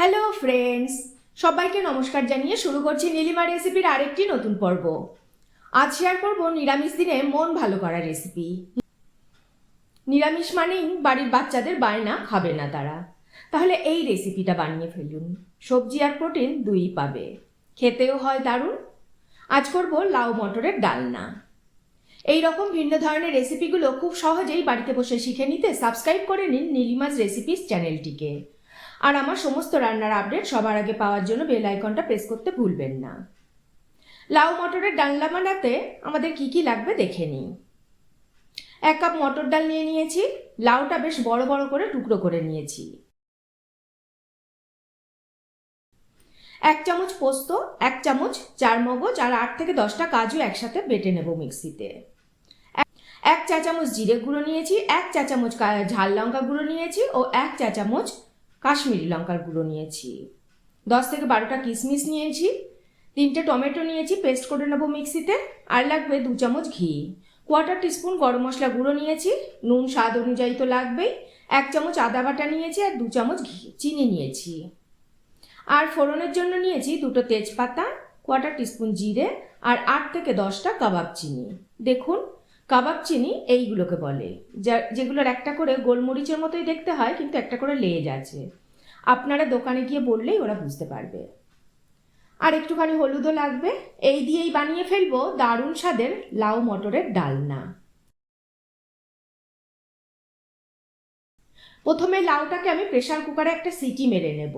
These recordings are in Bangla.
হ্যালো ফ্রেন্ডস, সবাইকে নমস্কার জানিয়ে শুরু করছি নীলিমা রেসিপির আরেকটি নতুন পর্ব। আজ শেয়ার করব নিরামিষ দিনে মন ভালো করা রেসিপি। নিরামিষ মানেই বাড়ির বাচ্চাদের বায়না, খাবে না তারা, তাহলে এই রেসিপিটা বানিয়ে ফেলুন। সবজি আর প্রোটিন দুই পাবে, খেতেও হয় দারুণ। আজ করব লাউ মটরের ডালনা। এই রকম ভিন্ন ধরনের রেসিপিগুলো খুব সহজেই বাড়িতে বসে শিখে নিতে সাবস্ক্রাইব করে নিন নীলিমাস রেসিপিস চ্যানেলটিকে। আর আমার সমস্ত রান্নার আপডেট সবার আগে পাওয়ার জন্য বেল আইকনটা প্রেস করতে ভুলবেন না। লাউ মটরের ডালনা বানাতে আমাদের কি কি লাগবে দেখে নিই। 1 কাপ মটর ডাল নিয়ে নিয়েছি। লাউটা বেশ বড় বড় করে টুকরো করে নিয়েছি। 1 চামচ পোস্ত, 1 চামচ চারমগজ আর 8 থেকে 10টা কাজু একসাথে বেটে নেব মিক্সিতে। 1 চা চামচ জিরে গুঁড়ো নিয়েছি, 1 চা চামচ ঝাল লঙ্কা গুঁড়ো নিয়েছি ও 1 চা চামচ কাশ্মীরি লঙ্কার গুঁড়ো নিয়েছি। 10 থেকে 12টা কিশমিশ নিয়েছি। 3টে টমেটো নিয়েছি, পেস্ট করে নেব মিক্সিতে। আর লাগবে 2 চামচ ঘি। 1/4 টিস্পুন গরম মশলা গুঁড়ো নিয়েছি। নুন স্বাদ অনুযায়ী তো লাগবেই। 1 চামচ আদা বাটা নিয়েছি আর 2 চামচ চিনি নিয়েছি। আর ফোড়নের জন্য নিয়েছি 2টো তেজপাতা, 1/4 টিস্পুন জিরে আর 8 থেকে 10টা কাবাব চিনি। দেখুন, কাবাব চিনি এইগুলোকে বলে, যেগুলোর একটা করে গোলমরিচের মতোই দেখতে হয়, কিন্তু একটা করে লেজ আছে। আপনারা দোকানে গিয়ে বললেই ওরা বুঝতে পারবে। আর একটুখানি হলুদও লাগবে। এই দিয়েই বানিয়ে ফেলবো দারুণ স্বাদের লাউ মটরের ডালনা। প্রথমে লাউটাকে আমি প্রেসার কুকারে একটা সিটি মেরে নেব।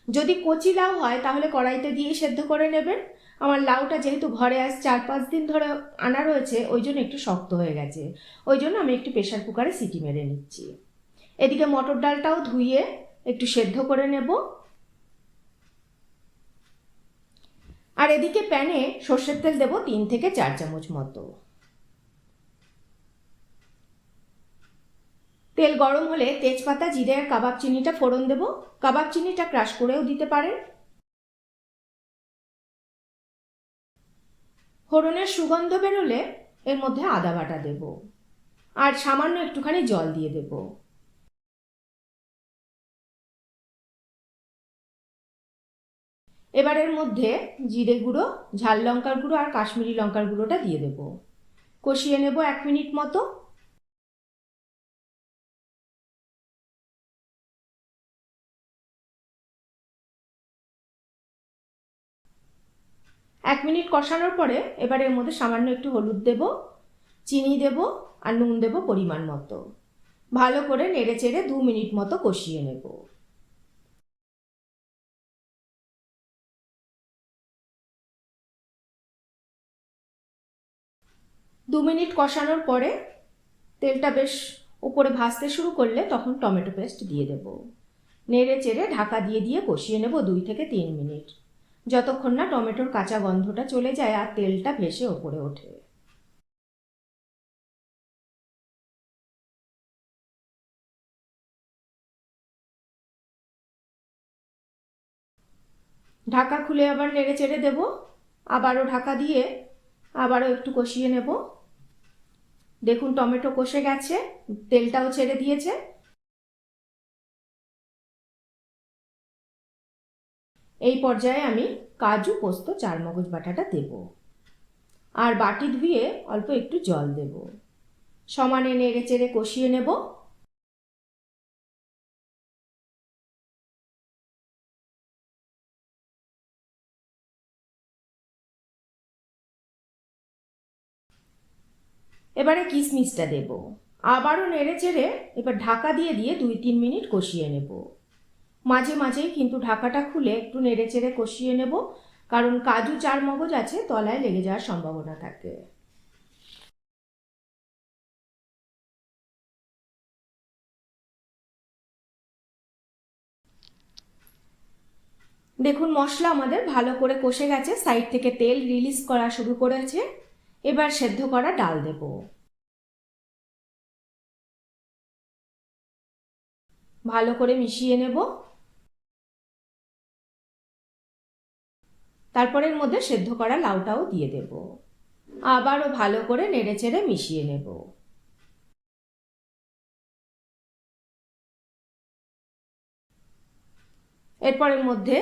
যদি কচি লাউ হয় তাহলে কড়াইতে দিয়ে সেদ্ধ করে নেবেন। আমার লাউটা যেহেতু ঘরে আজ 4-5 দিন ধরে আনা রয়েছে, ওই জন্য একটু শক্ত হয়ে গেছে। ওই জন্য আমি একটু প্রেসার কুকারে সিটি মেরে নিচ্ছি। এদিকে মটর ডালটাও ধুয়ে একটু সেদ্ধ করে নেব। আর এদিকে প্যানে সর্ষের তেল দেবো 3 থেকে 4 চামচ মতো। তেল গরম হলে তেজপাতা, জিরে আর কাবাব চিনিটা ফোড়ন দেব। কাবাব চিনিটা ক্রাশ করেও দিতে পারেন। ফোড়নের সুগন্ধ বেরোলে এর মধ্যে আদা বাটা দেব আর সামান্য একটুখানি জল দিয়ে দেব। এবার এর মধ্যে জিরে গুঁড়ো, ঝাল লঙ্কার গুঁড়ো আর কাশ্মীরি লঙ্কার গুঁড়োটা দিয়ে দেব। কষিয়ে নেব 1 মিনিট মতো। 1 মিনিট কষানোর পরে এবার এর মধ্যে সামান্য একটু হলুদ দেব, চিনি দেব আর নুন দেব পরিমাণ মতো। ভালো করে নেড়ে চেড়ে 2 মিনিট মতো কষিয়ে নেব। দু মিনিট কষানোর পরে তেলটা বেশ উপরে ভাসতে শুরু করলে তখন টমেটো পেস্ট দিয়ে দেব। নেড়ে চেড়ে ঢাকা দিয়ে দিয়ে কষিয়ে নেব 2 থেকে 3 মিনিট, যতক্ষণ না টমেটোর কাঁচা গন্ধটা চলে যায় আর তেলটা ভেসে ওপরে ওঠে। ঢাকা খুলে আবার নেড়ে চেড়ে দেব। আবারও ঢাকা দিয়ে আবারও একটু কষিয়ে নেব। দেখুন, টমেটো কষে গেছে, তেলটাও ছেড়ে দিয়েছে। এই পর্যায়ে আমি কাজু, পোস্ত, চারমগজ বাটাটা দেব আর বাটি ধুয়ে অল্প একটু জল দেব। সমানে নেড়ে চেড়ে কষিয়ে নেব। এবারে কিশমিশটা দেব। আবারও নেড়ে চেড়ে এবার ঢাকা দিয়ে দিয়ে 2-3 মিনিট কষিয়ে নেব। মাঝে মাঝেই কিন্তু ঢাকাটা খুলে একটু নেড়ে চেড়ে কষিয়ে নেব, কারণ কাজু চারমগজ আছে, তলায় লেগে যাওয়ার সম্ভাবনা থাকে। দেখুন, মশলা আমাদের ভালো করে কষে গেছে, সাইড থেকে তেল রিলিজ করা শুরু করেছে। এবার সেদ্ধ করা ডাল দেব। ভালো করে মিশিয়ে নেব। তারপরের মধ্যে সেদ্ধ করা লাউটাও দিয়ে দেব। আবারও ভালো করে নেড়ে চেড়ে মিশিয়ে নেব। এরপর এর মধ্যে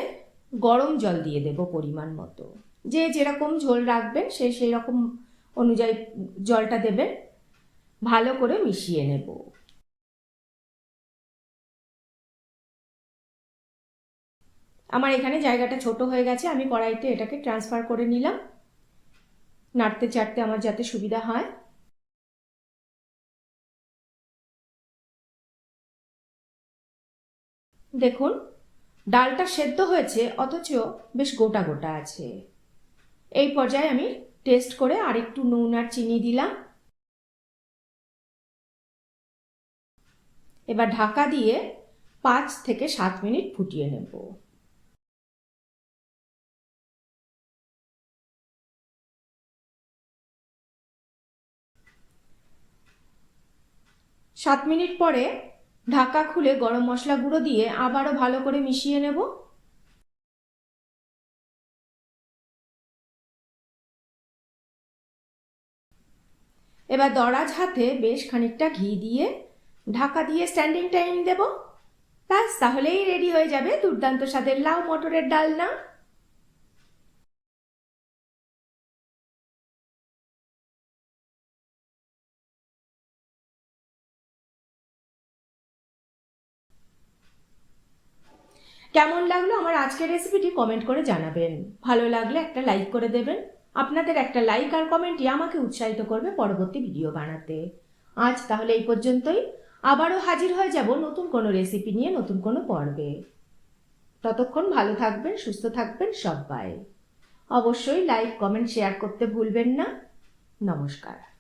গরম জল দিয়ে দেব পরিমাণ মতো। যে যেরকম ঝোল রাখবেন সেই রকম অনুযায়ী জলটা দেবেন। ভালো করে মিশিয়ে নেব। আমার এখানে জায়গাটা ছোট হয়ে গেছে, আমি কড়াইতে এটাকে ট্রান্সফার করে নিলাম, নাড়তে চাড়তে আমার যাতে সুবিধা হয়। দেখুন ডালটা সেদ্ধ হয়েছে, অথচ বেশ গোটা গোটা আছে। এই পর্যায়ে আমি টেস্ট করে আরেকটু নুন আর চিনি দিলাম। এবার ঢাকা দিয়ে 5 থেকে 7 মিনিট ফুটিয়ে নেব। 7 মিনিট পরে ঢাকা খুলে গরম মশলা গুঁড়ো দিয়ে আবারও ভালো করে মিশিয়ে নেব। এবার দরাজ হাতে বেশ খানিকটা ঘি দিয়ে ঢাকা দিয়ে স্ট্যান্ডিং টাইম দেব। ব্যাস, তাহলেই রেডি হয়ে যাবে দুর্দান্ত স্বাদের লাউ মটরের ডালনা। কেমন লাগলো আমার আজকের রেসিপিটি কমেন্ট করে জানাবেন। ভালো লাগলে একটা লাইক করে দেবেন। আপনাদের একটা লাইক আর কমেন্টই আমাকে উৎসাহিত করবে পরবর্তী ভিডিও বানাতে। আজ তাহলে এই পর্যন্তই। আবারও হাজির হয়ে যাব নতুন কোনো রেসিপি নিয়ে, নতুন কোনো পর্বে। ততক্ষণ ভালো থাকবেন, সুস্থ থাকবেন সবাই। অবশ্যই লাইক, কমেন্ট, শেয়ার করতে ভুলবেন না। নমস্কার।